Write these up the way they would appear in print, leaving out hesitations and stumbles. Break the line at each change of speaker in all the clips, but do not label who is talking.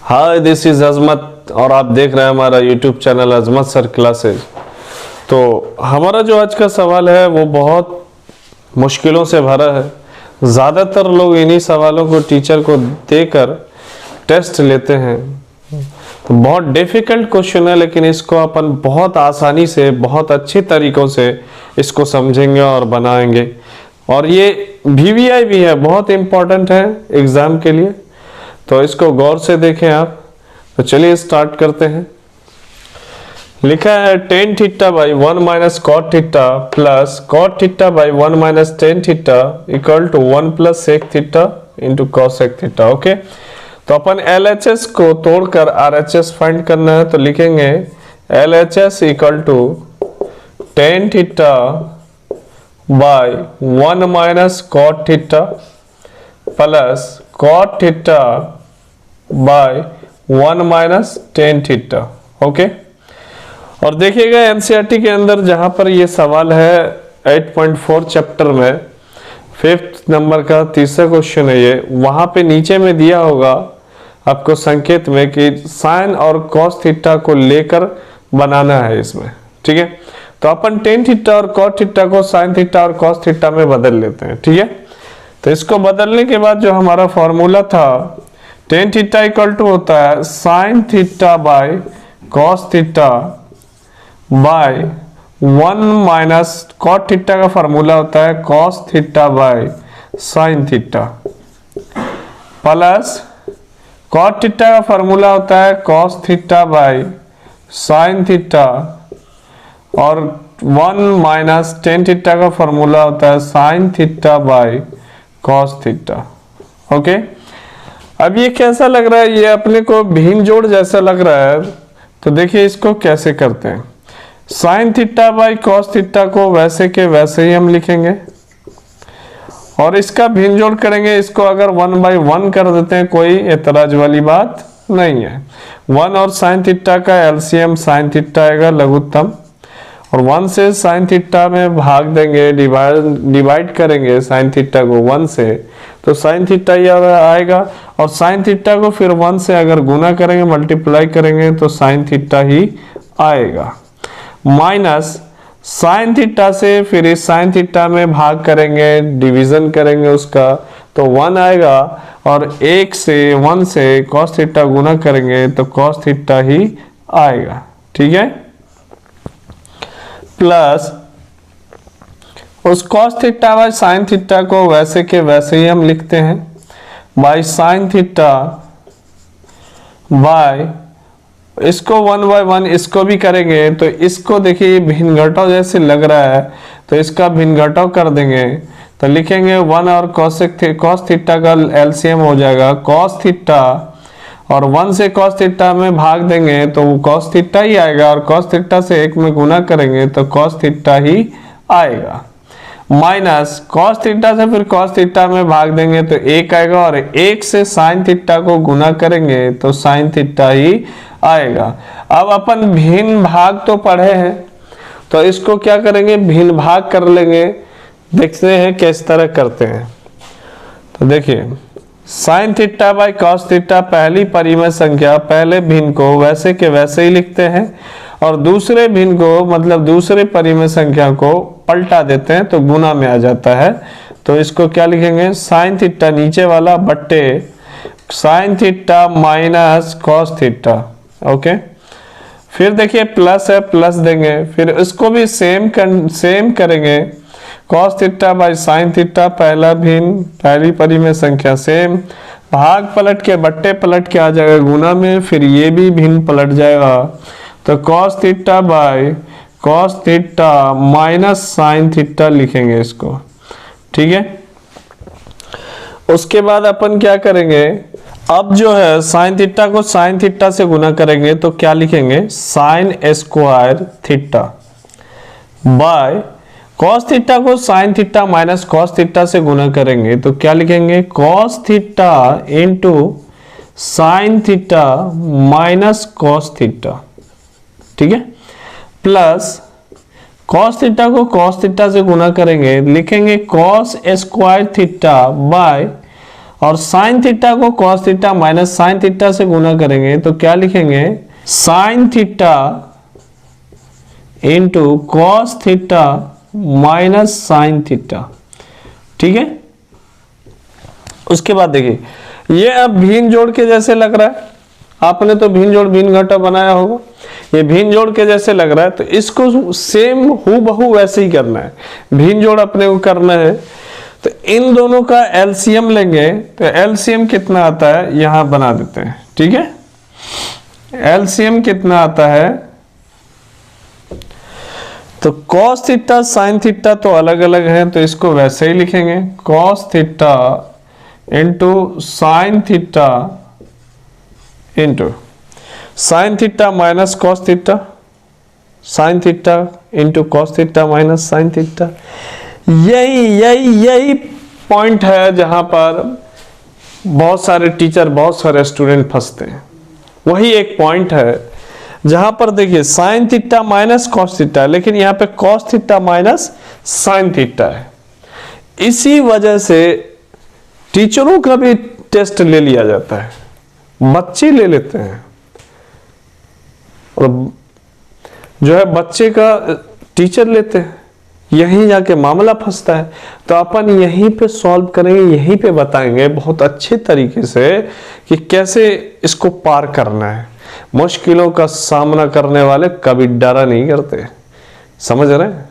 Hi, this is अजमत और आप देख रहे हैं हमारा यूट्यूब चैनल अजमत सर क्लासेज। तो हमारा जो आज का सवाल है वो बहुत मुश्किलों से भरा है। ज़्यादातर लोग इन्हीं सवालों को टीचर को देकर टेस्ट लेते हैं। तो बहुत डिफ़िकल्ट क्वेश्चन है, लेकिन इसको अपन बहुत आसानी से बहुत अच्छे तरीक़ों से इसको समझेंगे और बनाएंगे। और ये VVI भी है, बहुत इम्पोर्टेंट है एग्ज़ाम के लिए, तो इसको गौर से देखें आप। तो चलिए स्टार्ट करते हैं। लिखा है tan theta by 1 minus cot theta plus cot theta by 1 minus tan theta equal to 1 plus sec theta into cos sec theta. Okay, तो अपन LHS को तोड़कर RHS फाइंड करना है, तो लिखेंगे LHS equal to tan theta by 1 minus cot theta plus cot theta by 1 minus tan theta. Okay, और देखिएगा एनसीईआरटी के अंदर जहां पर ये सवाल है 8.4 चैप्टर में 5th नंबर का तीसरा क्वेश्चन है ये, वहां पे नीचे में दिया होगा आपको संकेत में कि साइन और कॉस थीटा को लेकर बनाना है इसमें। ठीक है, तो अपन tan थीटा और कॉट थीटा को साइन थीटा और कॉस थीटा में बदल लेते हैं। ठीक है, तो इसको बदलने के बाद जो हमारा फॉर्मूला था tan थीटा इक्वल टू होता है sine theta by cos theta by 1 minus cot theta का फॉर्मूला होता है cos theta by sine theta plus cot theta का फॉर्मूला होता है cos theta by sine theta और 1 माइनस tan थीटा का फॉर्मूला होता है sine theta by cos theta. Okay, अब ये कैसा लग रहा है, ये अपने को भिन्न जोड़ जैसा लग रहा है। तो देखिए इसको कैसे करते हैं। Sine theta by cos theta को वैसे के वैसे ही हम लिखेंगे और इसका भिन्न जोड़ करेंगे। इसको अगर 1/1 कर देते हैं, कोई एतराज वाली बात नहीं है। 1 और साइन थीटा का एलसीएम साइन थीटा आएगा लघुत्तम, और 1 से साइन थीटा में भाग देंगे, डिवाइड करेंगे साइन थीटा को 1 से, तो साइन थीटा ही आएगा। और साइन थीटा को फिर 1 से अगर गुना करेंगे, मल्टीप्लाई करेंगे, तो साइन थीटा ही आएगा। माइनस साइन थीटा से फिर इस साइन थीटा में भाग करेंगे, डिवीजन करेंगे उसका, तो 1 आएगा। और 1 से कॉस थीटा गुना करेंगे तो कॉस थीटा ही आएगा। ठीक है, प्लस उस cos theta by sine theta को वैसे के वैसे ही हम लिखते हैं बाय साइन थीटा बाय, इसको 1/1 इसको भी करेंगे, तो इसको देखिए भिन्न घटाव जैसे लग रहा है, तो इसका भिन्न घटाव कर देंगे, तो लिखेंगे 1 और कॉस थीटा का एलसीएम हो जाएगा कॉस थीटा, और 1 से कॉस थीटा में भाग देंगे तो कॉस थीटा ही आएगा, और कॉस थीटा से 1 में गुना करेंगे तो कॉस थीटा ही आएगा। माइनस कॉस थीटा से फिर कॉस थीटा में भाग देंगे तो 1 आएगा, और 1 से साइन थीटा को गुना करेंगे तो साइन थीटा ही आएगा। अब अपन भिन्न भाग तो पढ़े हैं, तो इसको क्या करेंगे, भिन्न भाग कर लेंगे। देखते हैं किस तरह करते हैं। तो देखिए sine theta by cos theta, पहली परिमेय संख्या पहले भिन्न को वैसे के वैसे ही लिखते हैं, और दूसरे भिन्न को मतलब दूसरे परिमेय संख्या को पलटा देते हैं तो गुना में आ जाता है। तो इसको क्या लिखेंगे, साइन थीटा नीचे वाला बट्टे sign theta minus cos theta. Okay, फिर देखिए प्लस है, प्लस देंगे, फिर इसको भी सेम करेंगे, cos theta by sine theta, पहला भिन्न पहली परिमेय संख्या सेम, भाग पलट के बट्टे पलट के आ जाएगा गुना में, फिर ये भी भिन्न पलट जाएगा, तो cos theta by cos theta minus sine theta लिखेंगे इसको। ठीक है, उसके बाद अपन क्या करेंगे, अब जो है साइन थीटा को साइन थीटा से गुना करेंगे तो क्या लिखेंगे, sine square theta by cos theta को sine theta minus cos theta से गुना करेंगे तो क्या लिखेंगे, cos theta into sine theta minus cos theta. ठीक है, प्लस कॉस थीटा को कॉस थीटा से गुना करेंगे, लिखेंगे कॉस स्क्वायर थीटा बाय और साइन थीटा को cos theta minus sine theta से गुना करेंगे तो क्या लिखेंगे, sine theta into cos theta minus sine theta. ठीक है, उसके बाद देखिए ये अब भिन्न जोड़ के जैसे लग रहा है, आपने तो भिन्न जोड़ भिन्न घटा बनाया होगा, ये भिन्न जोड़ के जैसे लग रहा है, तो इसको सेम हूबहू वैसे ही करना है, भिन्न जोड़ अपने को करना है। तो इन दोनों का एलसीएम लेंगे, तो एलसीएम कितना आता है यहां बना देते हैं। ठीक है, एलसीएम कितना आता है, तो कॉस थीटा साइन थीटा तो अलग अलग है, तो इसको वैसे ही लिखेंगे, cos theta into sine theta into sine theta minus cos theta, sign theta into cos theta minus sine theta. यही पॉइंट है जहां पर बहुत सारे टीचर बहुत सारे स्टूडेंट फंसते हैं। वही एक पॉइंट है जहां पर देखिए sign theta minus cos theta, लेकिन यहां पे cos theta minus sine theta है। इसी वजह से टीचरों का भी टेस्ट ले लिया जाता है, बच्चे ले लेते हैं, और जो है बच्चे का टीचर लेते हैं, यहीं जाके मामला फंसता है। तो अपन यहीं पे सॉल्व करेंगे, यहीं पे बताएंगे बहुत अच्छे तरीके से कि कैसे इसको पार करना है। मुश्किलों का सामना करने वाले कभी डरा नहीं करते, समझ रहे हैं।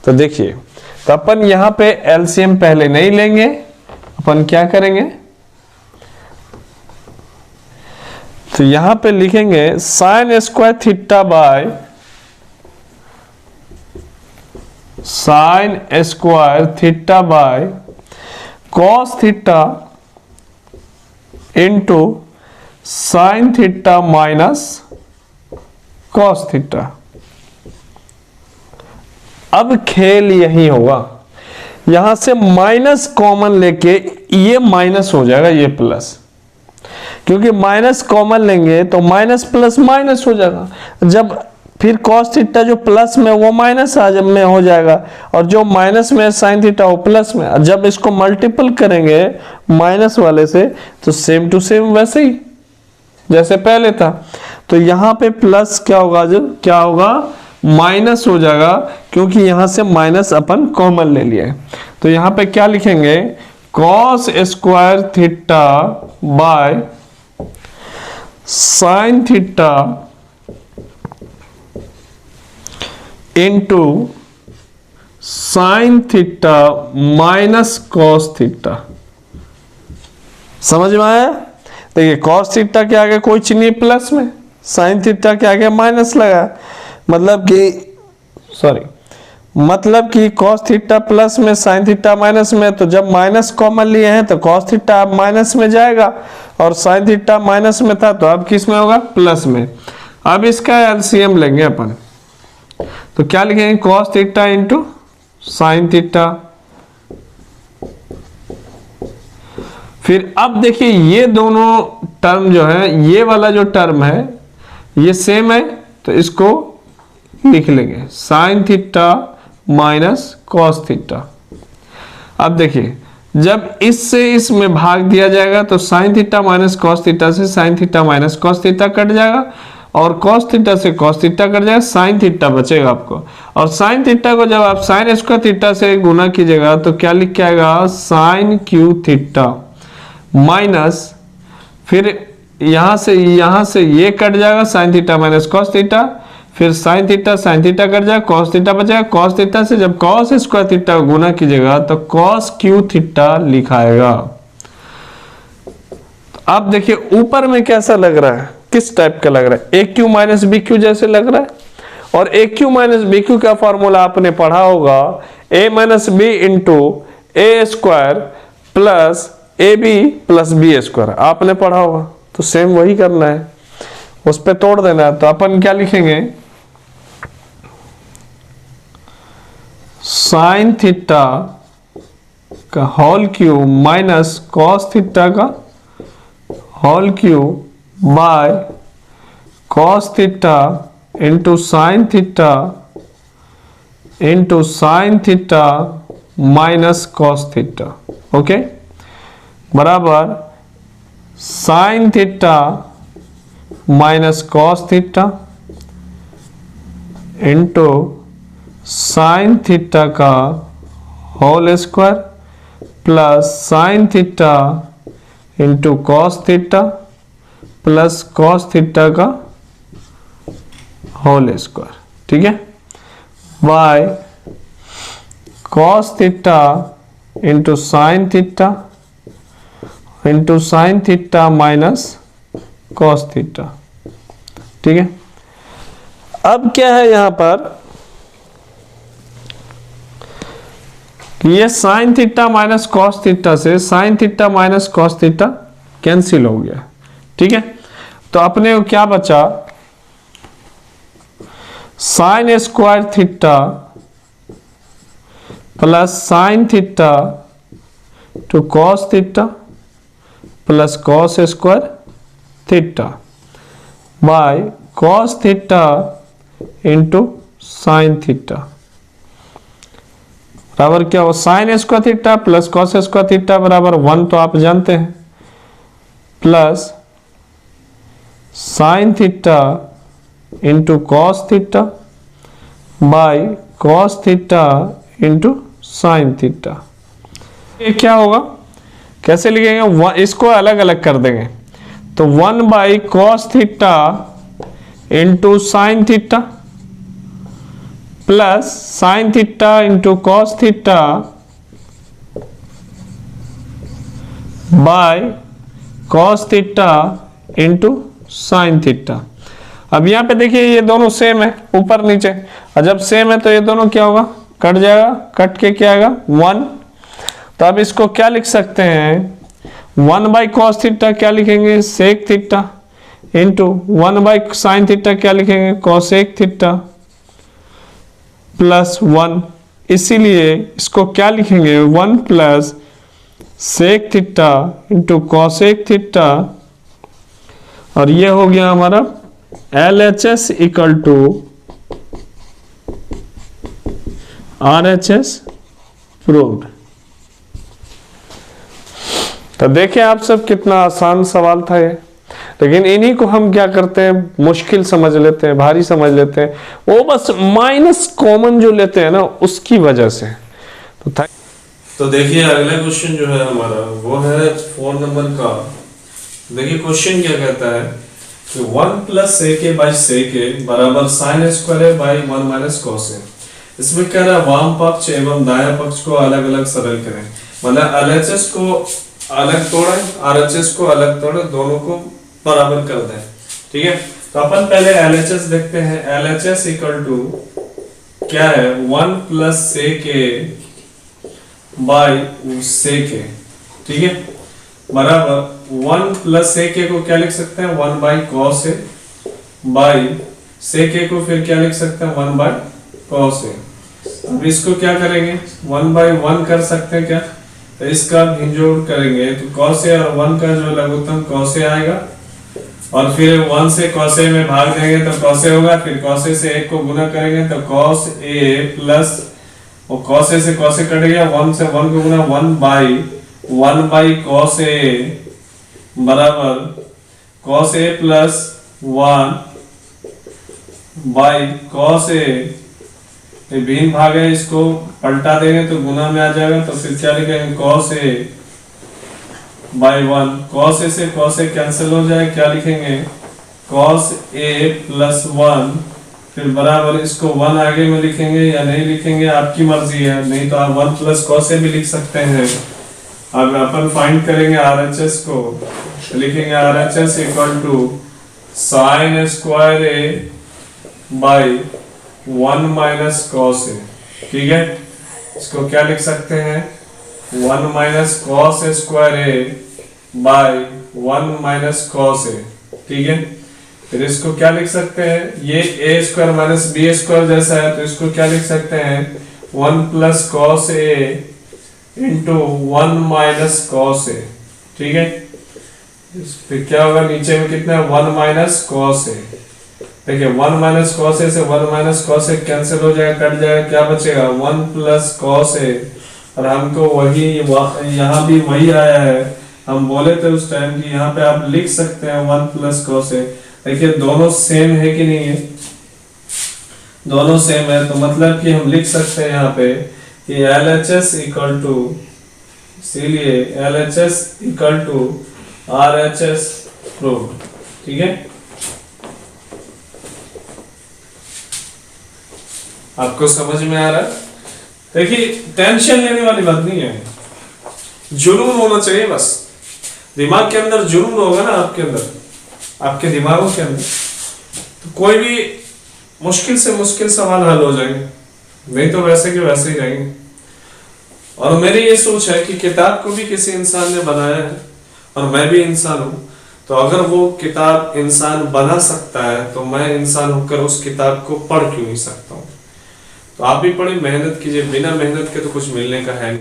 तो देखिए, तो अपन यहां पे एलसीएम पहले नहीं लेंगे, अपन क्या करेंगे, तो यहां पे लिखेंगे sine square theta by sign square theta by cos theta into sine theta minus cos theta. अब खेल यही होगा, यहां से माइनस कॉमन लेके ये माइनस हो जाएगा, ये प्लस, क्योंकि माइनस कॉमन लेंगे तो माइनस प्लस माइनस हो जाएगा। जब फिर कॉस थीटा जो प्लस में वो माइनस में हो जाएगा, और जो माइनस में साइन थीटा वो प्लस में। जब इसको मल्टीपल करेंगे माइनस वाले से तो सेम टू सेम वैसे ही जैसे पहले था। तो यहां पे प्लस क्या होगा, जो क्या होगा माइनस हो जाएगा, क्योंकि यहां से माइनस अपन कॉमन ले लिया है। तो यहां पे क्या लिखेंगे, cos square theta by sine theta into sine theta minus cos theta. समझ में आया। देखिए कॉस थीटा के आगे कोई चिन्ह प्लस में, साइन थीटा के आगे माइनस लगा, मतलब कि कॉस थीटा प्लस में साइन थीटा माइनस में। तो जब माइनस कॉमन लिए हैं तो कॉस थीटा अब माइनस में जाएगा, और साइन थीटा माइनस में था तो अब किस में होगा, प्लस में। अब इसका एलसीएम लेंगे अपन, तो क्या लिखेंगे, cos theta into sine theta. फिर अब देखिए ये दोनों टर्म जो है, ये वाला जो टर्म है ये सेम है, तो इसको लिख लेंगे sine theta minus cos theta. अब देखिए जब इससे इसमें भाग दिया जाएगा तो sine theta minus cos theta से sine theta minus cos theta cut जाएगा, और cos थीटा से cos थीटा कट जाएगा, साइन थीटा बचेगा आपको। और साइन थीटा को जब आप साइन स्क्वायर थीटा से गुना कीजिएगा तो क्या लिख के आएगा, साइन क्यू थीटा माइनस, फिर यहां से ये कट जाएगा, sine theta minus cos theta, फिर साइन थीटा कट जाएगा, cos थीटा बचेगा। cos थीटा से जब cos स्क्वायर थीटा को गुना कीजिएगा तो cos क्यू थीटा लिखाएगा। अब देखिए ऊपर में कैसा लग रहा है, किस टाइप का लग रहा है, A cube minus B cube जैसे लग रहा है। और A cube minus B cube का फॉर्मूला आपने पढ़ा होगा, A minus B into A square plus A B plus B square, आपने पढ़ा होगा। तो सेम वही करना है, उस पर तोड़ देना है। तो अपन क्या लिखेंगे, साइन थीटा का whole cube minus cos theta का whole cube by cos theta into sine theta minus cos theta. Okay, बराबर sine theta minus cos theta into sine theta का whole square plus sine theta into cos theta plus cos theta का whole square, ठीक है, by cos theta into sine theta minus cos theta, ठीक है। अब क्या है यहां पर कि ये sign theta minus cos theta से sine theta minus cos theta cancel हो गया, ठीक है। तो अपने को क्या बचा, sign square theta plus sine theta two cos theta plus cos square theta by cos theta into sine theta बराबर क्या हो, sign square theta plus cos square theta बराबर 1, तो आप जानते हैं, plus sine theta into cos theta by cos theta into sine theta. ये क्या होगा, कैसे लिखेंगे, इसको अलग अलग कर देंगे, तो 1 by cos theta into sine theta plus sine theta into cos theta by cos theta into sine theta. अब यहां पे देखिए ये दोनों सेम है ऊपर नीचे, और जब सेम है तो ये दोनों क्या होगा, कट जाएगा, कट के क्या आएगा 1। तो अब इसको क्या लिख सकते हैं, 1 बाई कॉस थीटा क्या लिखेंगे, sec theta into 1 by sine theta क्या लिखेंगे, कॉसेक थीटा प्लस 1। इसीलिए इसको क्या लिखेंगे, 1 plus sec theta into cosec theta, और ये हो गया हमारा LHS equal to RHS proved. तो देखिए आप सब कितना आसान सवाल था ये, लेकिन इन्हीं को हम क्या करते हैं, मुश्किल समझ लेते हैं, भारी समझ लेते हैं, वो बस माइनस कॉमन जो लेते हैं ना उसकी वजह से। तो देखिए अगला क्वेश्चन जो है हमारा वो है 4 नंबर का। देखिए क्वेश्चन क्या कहता है कि 1 plus sec A by sec A बराबर sine square A by 1 minus cos A. इसमें कह रहा है वाम पक्ष एवं दाया पक्ष को अलग अलग सरल करें, मतलब LHS को अलग तोड़े, RHS को अलग तोड़े, दोनों को बराबर कर दें, ठीक है। तो अपन पहले LHS देखते हैं। LHS इक्वल टू क्या है, 1 plus sec A by sec ए, ठीक है, बराबर 1 प्लस सेक ए को क्या लिख सकते हैं, 1 by cos A by sec A को फिर क्या लिख सकते हैं, 1 बाई कॉस ए। अब इसको क्या करेंगे, 1 बाई 1 कर सकते हैं क्या, तो इसका भिंजोड़ करेंगे तो cos a और 1 का जो लघुत्तम cos a आएगा, और फिर 1 से cos a में भाग देंगे तो cos a होगा, फिर cos a से 1 को गुना करेंगे तो cos a प्लस और cos a से cos a कट गया, 1 से 1 को गुना 1 बाई cos a बराबर cos a plus 1 by cos a, भिन्न भाग है, इसको पलटा देंगे तो गुना में आ जाएगा, तो फिर क्या लिखेंगे cos a by 1, cos a से cos a कैंसिल हो जाए, क्या लिखेंगे cos a प्लस 1, फिर बराबर इसको 1 आगे में लिखेंगे या नहीं लिखेंगे आपकी मर्जी है, नहीं तो आप 1 प्लस cos a भी लिख सकते हैं। अब अपन फाइंड करेंगे RHS को, तो लिखेंगे RHS equal to sine square a by 1 minus cos A, ठीक है। इसको क्या लिख सकते हैं, 1 minus cos square A by 1 minus cos A, ठीक है। फिर इसको क्या लिख सकते हैं, ये A square minus B square जैसा है, तो इसको क्या लिख सकते हैं, 1 plus cos A into 1 minus cos A, ठीक है। फिर क्या होगा, नीचे में कितना है, 1 माइनस कॉस ए, देखिए 1 माइनस कॉस ए से 1 माइनस कॉस ए कैंसिल हो जाएगा, कट जाएगा, क्या बचेगा 1 प्लस कॉस ए, और हमको वही यहाँ भी वही आया है, हम बोले थे उस टाइम कि यहाँ पे आप लिख सकते हैं 1 प्लस कॉस ए। देखिए दोनों सेम है कि नहीं है, दोनों सेम है, तो मतलब कि हम लिख सकते हैं यहाँ पे कि LHS इक्वल टू, इसीलिए LHS equal to RHS prove. ठीक है, आपको समझ में आ रहा है? देखिए टेंशन लेने वाली बात नहीं है, जुनून होना चाहिए बस। दिमाग के अंदर जुनून होगा ना, आपके अंदर, आपके दिमागों के अंदर, तो कोई भी मुश्किल से मुश्किल सवाल हल हो जाएंगे, नहीं तो वैसे के वैसे ही रहेंगे। और मेरी ये सोच है कि किताब को भी किसी इंसान ने बनाया है और मैं भी इंसान हूं, तो अगर वो किताब इंसान बना सकता है तो मैं इंसान होकर उस किताब को पढ़ क्यों नहीं सकता हूं। तो आप भी पढ़े, मेहनत कीजिए, बिना मेहनत के तो कुछ मिलने का है नहीं।